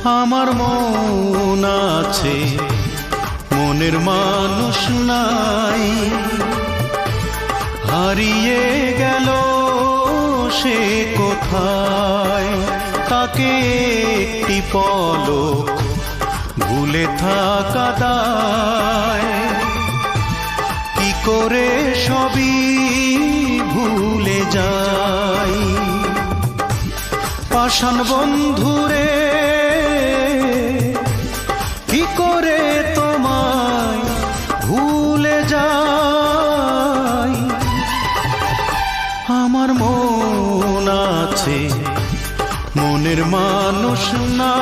আমার মন আছে, মনের মানুষ নাই, হারিয়ে গেল সে কোথায়। তাকে একটি পলক ভুলে থাকা দায়, কি করে সবই ভুলে যাই। পাষাণ বন্ধুরে কি করে তোমায় ভুলে যাই। আমার মন আছে, মনের মানুষ না।